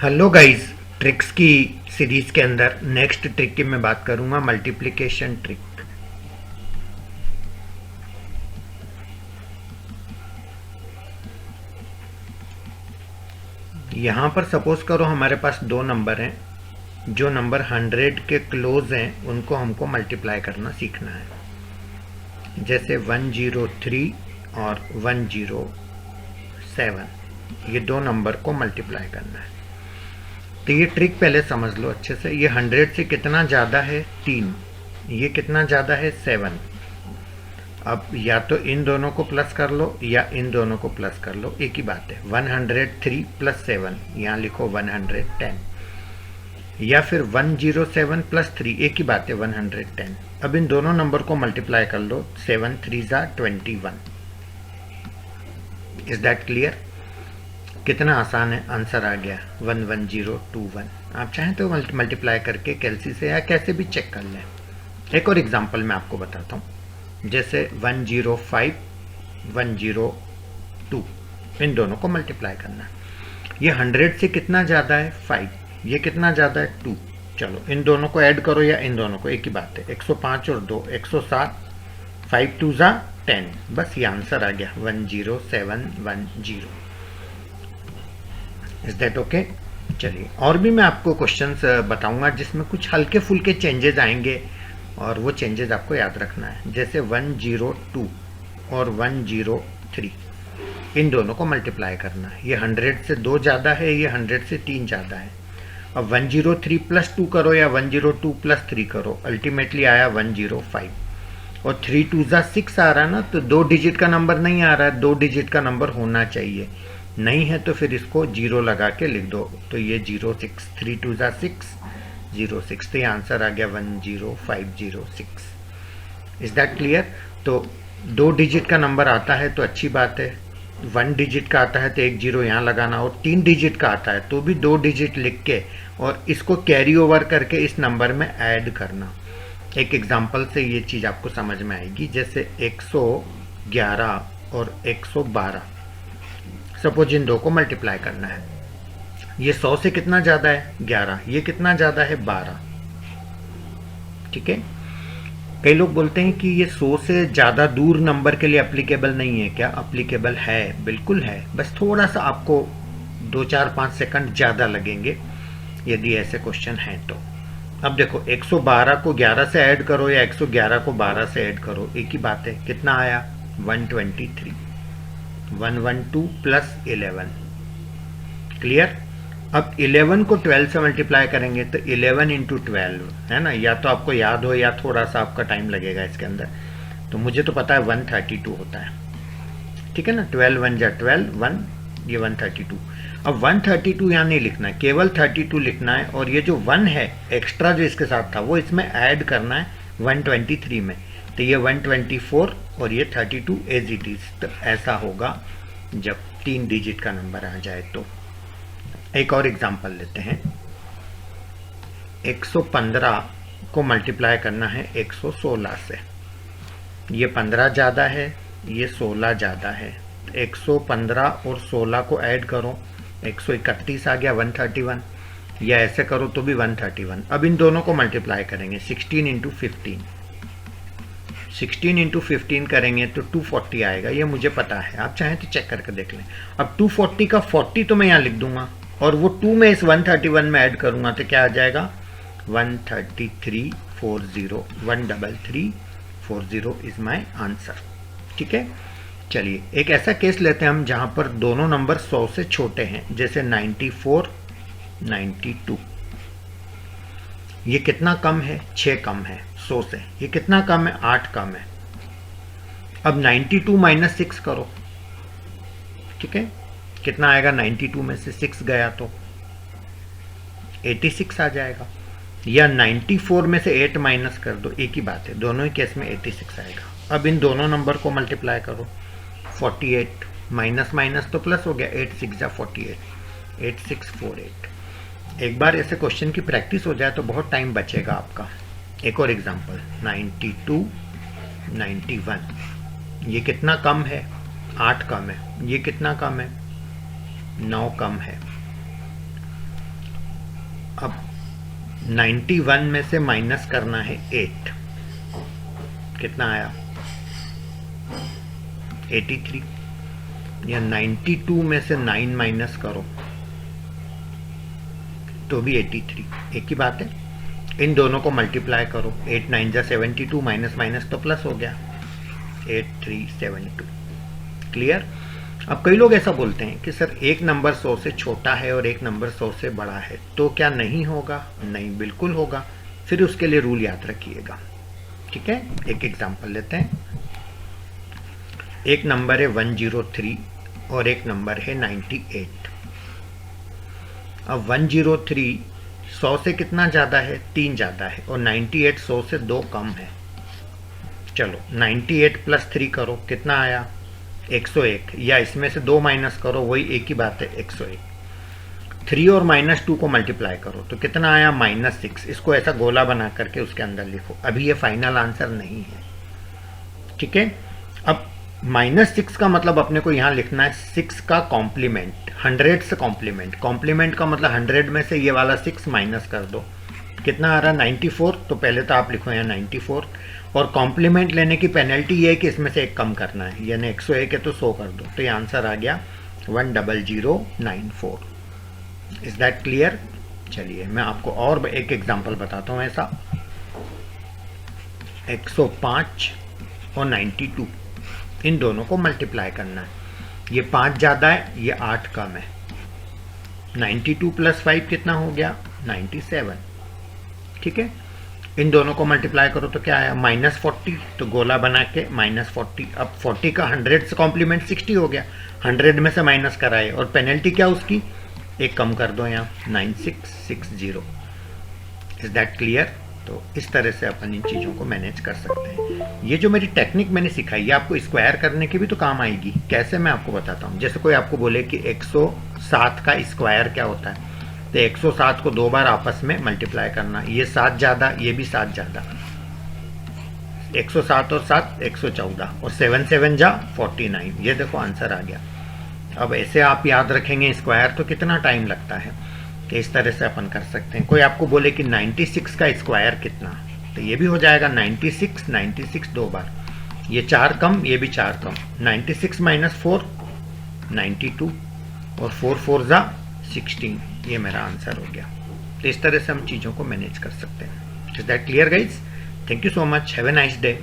Hello guys, tricks की series के अंदर नेक्स्ट ट्रिक की मैं बात करूंगा, मल्टीप्लिकेशन ट्रिक। यहाँ पर सपोज करो हमारे पास दो नंबर हैं। जो नंबर 100 के क्लोज हैं उनको हमको मल्टीप्लाई करना सीखना है। जैसे 103 और 107, ये दो नंबर को मल्टीप्लाई करना है। तो ये ट्रिक पहले समझ लो अच्छे से। ये 100 से कितना ज़्यादा है? 3। ये कितना ज़्यादा है? 7। अब या तो इन दोनों को प्लस कर लो या इन दोनों को प्लस कर लो, एक ही बात है। 103 प्लस 7, यहाँ लिखो 110। या फिर 107 प्लस 3, एक ही बात है, 110। अब इन दोनों नंबर को मल्टीप्लाई कर लो, 7 3 21। Is that clear? कितना आसान है, आंसर आ गया 11021। आप चाहें तो मल्टीप्लाई करके कैलसी से या कैसे भी चेक कर लें। एक और एग्जांपल मैं आपको बताता हूँ। जैसे 105 102, इन दोनों को मल्टीप्लाई करना है। ये 100 से कितना ज़्यादा है? 5। ये कितना ज़्यादा है? 2। चलो इन दोनों को ऐड करो या इन दोनों को, एक ही बात है। 105 और 2 107, 5 2 10। बस ये आंसर आ गया 10710। Is that okay? चलिए और भी मैं आपको क्वेश्चंस बताऊंगा जिसमें कुछ हल्के फुल्के चेंजेस आएंगे और वो चेंजेस आपको याद रखना है। जैसे 102 और 103, इन दोनों को मल्टीप्लाई करना है। ये 100 से 2 ज़्यादा है, ये 100 से 3 ज़्यादा है। अब 103 प्लस 2 करो या 102 प्लस 3 करो, अल्टीमेटली आया 105। और 3 2 6 आ रहा है ना, तो 2 डिजिट का नंबर नहीं आ रहा है, 2 डिजिट का नंबर होना चाहिए। नहीं है तो फिर इसको 0 लगा के लिख दो, तो ये 06, 3 2 6 06, तो ये आंसर आ गया 10506। Is that clear? तो 2 डिजिट का नंबर आता है तो अच्छी बात है, 1 डिजिट का आता है तो एक 0 यहाँ लगाना, और 3 डिजिट का आता है तो भी 2 डिजिट लिख के और इसको कैरी ओवर करके इस नंबर में ऐड करना। एक एग्जांपल से ये चीज़ आपको समझ में आएगी। जैसे 111 और 112, सपोज इन दो को मल्टीप्लाई करना है। ये 100 से कितना ज़्यादा है? 11। ये कितना ज़्यादा है? 12। ठीक है। कई लोग बोलते हैं कि ये 100 से ज़्यादा दूर नंबर के लिए अप्लीकेबल नहीं है। क्या अप्लीकेबल है? बिल्कुल है, बस थोड़ा सा आपको 2 4 5 सेकंड ज़्यादा लगेंगे यदि ऐसे क्वेश्चन हैं तो। अब देखो 112 को 11 से ऐड करो या 111 को 12 से ऐड करो, एक ही बात है। कितना आया? 123। 112 प्लस 11। क्लियर? अब 11 को 12 से मल्टीप्लाई करेंगे तो 11 इंटू 12 है ना। या तो आपको याद हो या थोड़ा सा आपका टाइम लगेगा इसके अंदर। तो मुझे तो पता है 132 होता है। ठीक है ना, 12 1 जा 12, 1, ये 132। अब 132 यहाँ नहीं लिखना है, केवल 32 लिखना है। और ये जो 1 है एक्स्ट्रा जो इसके साथ था वो इसमें ऐड करना है 123 में। तो ये 124 और ये 32 एज इट इज। तो ऐसा होगा जब 3 डिजिट का नंबर आ जाए तो। एक और एग्जांपल लेते हैं। 115 को मल्टीप्लाई करना है 116 से। ये 15 ज़्यादा है, ये 16 ज़्यादा है। 115 और 16 को ऐड करो, 131 आ गया 131। या ऐसे करो तो भी 131। अब इन दोनों को मल्टीप्लाई करेंगे 16 इंटू 15। 16 इंटू 15 करेंगे तो 240 आएगा, ये मुझे पता है। आप चाहें तो चेक करके देख लें। अब 240 का 40 तो मैं यहाँ लिख दूंगा और वो 2 में इस 131 में ऐड करूंगा तो क्या आ जाएगा? 13340। 13340 इज माय आंसर। ठीक है। चलिए एक ऐसा केस लेते हैं हम जहां पर दोनों नंबर 100 से छोटे हैं। जैसे 94 92। ये कितना कम है? 6 कम है 100 से। ये कितना कम है? 8 कम है। अब 92 माइनस 6 करो। ठीक है, कितना आएगा? 92 में से 6 गया तो 86 आ जाएगा। या 94 में से 8 माइनस कर दो, एक ही बात है, दोनों ही केस में 86 आएगा। अब इन दोनों नंबर को मल्टीप्लाई करो, 48 माइनस माइनस तो प्लस हो गया, 8 6 जा 48, 8648। एक बार ऐसे क्वेश्चन की प्रैक्टिस हो जाए तो बहुत टाइम बचेगा आपका। एक और एग्जांपल 92 91। ये कितना कम है? 8 कम है। ये कितना कम है? 9 कम है। अब 91 में से माइनस करना है 8, कितना आया 83, या 92 में से 9 माइनस करो तो भी 83, एक ही बात है। इन दोनों को मल्टीप्लाई करो, 8 9 जा 72, माइनस माइनस तो प्लस हो गया, 8372। क्लियर। अब कई लोग ऐसा बोलते हैं कि सर एक नंबर 100 से छोटा है और एक नंबर 100 से बड़ा है, तो क्या नहीं होगा? नहीं, बिल्कुल होगा। फिर उसके लिए रूल याद रखिएगा, ठीक है। एक एग्जांपल लेते हैं। एक नंबर है 103 और एक नंबर है 98। अब 103 100 से कितना ज़्यादा है? 3 ज़्यादा है, और 98 100 से 2 कम है। चलो 98 प्लस 3 करो, कितना आया 101, या इसमें से 2 माइनस करो, वही एक ही बात है 101। 3 और -2 को मल्टीप्लाई करो तो कितना आया -6। इसको ऐसा गोला बना करके उसके अंदर लिखो। अभी ये फाइनल आंसर नहीं है, ठीक है। अब -6 का मतलब अपने को यहाँ लिखना है 6 का कॉम्प्लीमेंट, 100 से कॉम्प्लीमेंट। कॉम्प्लीमेंट का मतलब 100 में से ये वाला 6 माइनस कर दो, कितना आ रहा है 94। तो पहले तो आप लिखो यहाँ 94, और कॉम्प्लीमेंट लेने की पेनल्टी ये है कि इसमें से एक कम करना है, यानी 101 है तो 100 कर दो, तो ये आंसर आ गया 10094। Is that clear? चलिए मैं आपको और एक एग्जांपल बताता हूँ ऐसा। 105 और 92, इन दोनों को मल्टीप्लाई करना है। ये 5 ज़्यादा है, ये 8 कम है। 92 प्लस 5 कितना हो गया 97, ठीक है। इन दोनों को मल्टीप्लाई करो तो क्या आया -40, तो गोला बना के -40। अब 40 का 100 से कॉम्प्लीमेंट 60 हो गया, 100 में से माइनस कराए, और पेनल्टी क्या उसकी, एक कम कर दो यहाँ 9660। Is that clear? तो इस तरह से अपन इन चीज़ों को मैनेज कर सकते हैं। ये जो मेरी टेक्निक मैंने सिखाई है आपको स्क्वायर करने की भी तो काम आएगी। कैसे, मैं आपको बताता हूँ। जैसे कोई आपको बोले कि 107 का स्क्वायर क्या होता है, तो 107 को 2 बार आपस में मल्टीप्लाई करना। ये 7 ज़्यादा, ये भी 7 ज़्यादा, 107 और 7 114, और 7 7 जा 49। ये देखो आंसर आ गया। अब ऐसे आप याद रखेंगे स्क्वायर तो कितना टाइम लगता है, कि इस तरह से अपन कर सकते हैं। कोई आपको बोले कि 96 का स्क्वायर कितना, तो ये भी हो जाएगा 96 96 2 बार, ये 4 कम, ये भी 4 कम, 96 - 4 92, और 4 4 जा 16। ये मेरा आंसर हो गया। तो इस तरह से हम चीज़ों को मैनेज कर सकते हैं। Is that clear guys? Thank you so much, have a nice day.